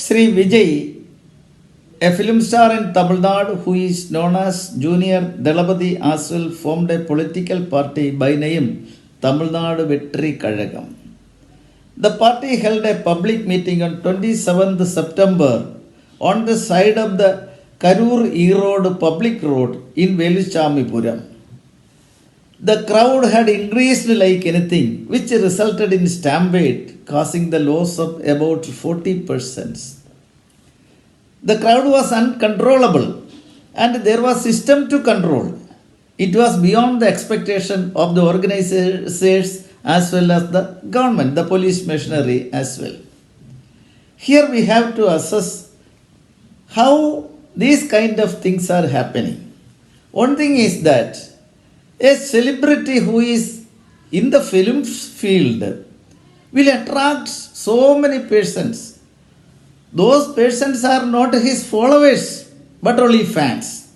Sri Vijay, a film star in Tamil Nadu who is known as Junior Dalapati as well, formed a political party by name Tamil Nadu Vettri Kazhagam. The party held a public meeting on 27th September on the side of the Karur E-Road public road in Veluchamipuram. The crowd had increased like anything, which resulted in stampede, causing the loss of about 40 persons. The crowd was uncontrollable and there was system to control. It was beyond the expectation of the organizers as well as the government, the police machinery as well. Here we have to assess how these kind of things are happening. One thing is that a celebrity who is in the film field will attract so many persons. Those persons are not his followers but only fans.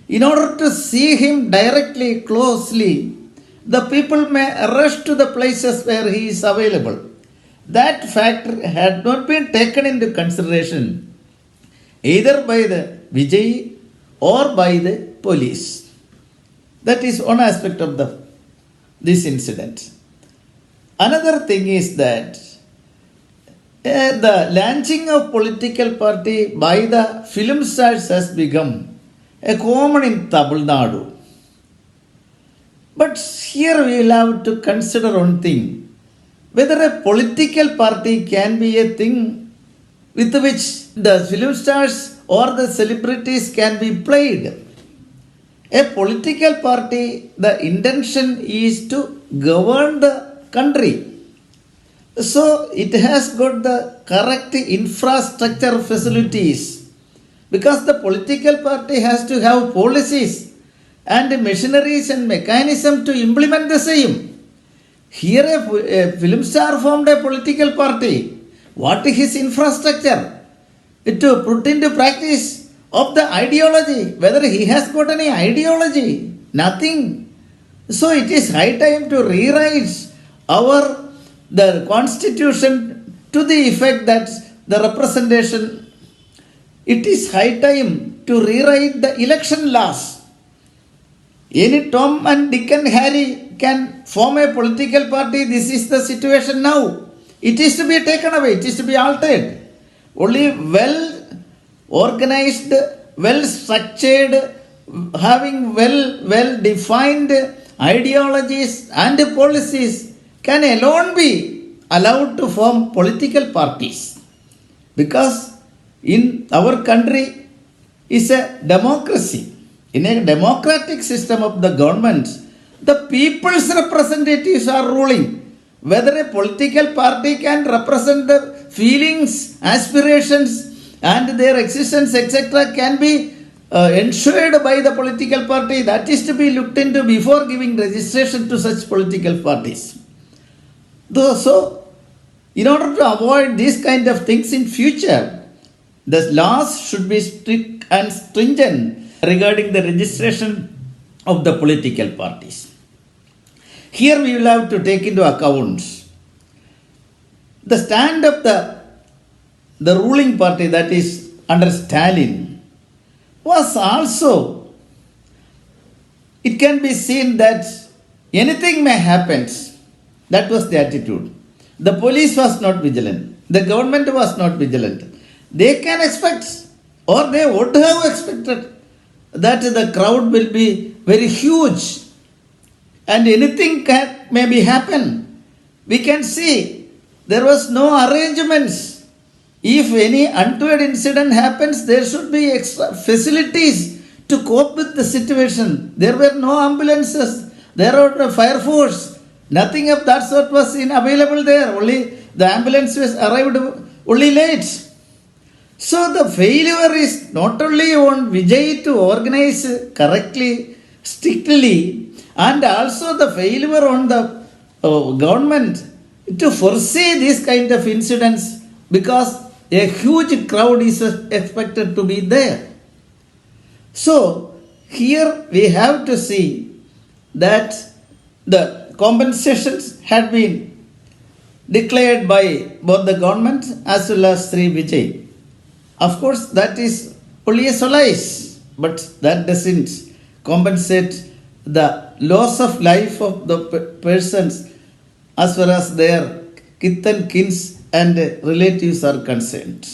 In order to see him directly, closely, the people may rush to the places where he is available. That fact had not been taken into consideration either by the Vijay or by the police. That is one aspect of this incident. Another thing is that the launching of political party by the film stars has become a common in Tamil Nadu. But here we will have to consider one thing, whether a political party can be a thing with which the film stars or the celebrities can be played. A political party, the intention is to govern the country. So it has got the correct infrastructure facilities because the political party has to have policies and machineries and mechanism to implement the same. Here a film star formed a political party. What is his infrastructure to put into practice of the ideology? Whether he has got any ideology? Nothing. So it is high time to rewrite the constitution to the effect that the representation. It is high time to rewrite the election laws. Any Tom and Dick and Harry can form a political party. This is the situation now. It is to be taken away. It is to be altered. Only well organized, well structured, having well defined ideologies and policies can alone be allowed to form political parties. Because in our country is a democracy. In a democratic system of the government, the people's representatives are ruling. Whether a political party can represent the feelings, aspirations and their existence etc. can be ensured by the political party, that is to be looked into before giving registration to such political parties. So, in order to avoid these kind of things in future, the laws should be strict and stringent regarding the registration of the political parties. Here we will have to take into account the stand of the ruling party, that is under Stalin, was also, it can be seen that anything may happen. That was the attitude. The police was not vigilant. The government was not vigilant. They can expect, or they would have expected, that the crowd will be very huge and anything may be happen. We can see there was no arrangements. If any untoward incident happens, there should be extra facilities to cope with the situation. There were no ambulances. There were no fire force. Nothing of that sort was available there. Only the ambulance was arrived only late. So the failure is not only on Vijay to organize correctly, strictly, and also the failure on the government to foresee these kind of incidents, because a huge crowd is expected to be there. So here we have to see that the compensations had been declared by both the government as well as Sri Vijay. Of course, that is only a solace, but that doesn't compensate the loss of life of the persons as far as their kith and kins and relatives are concerned.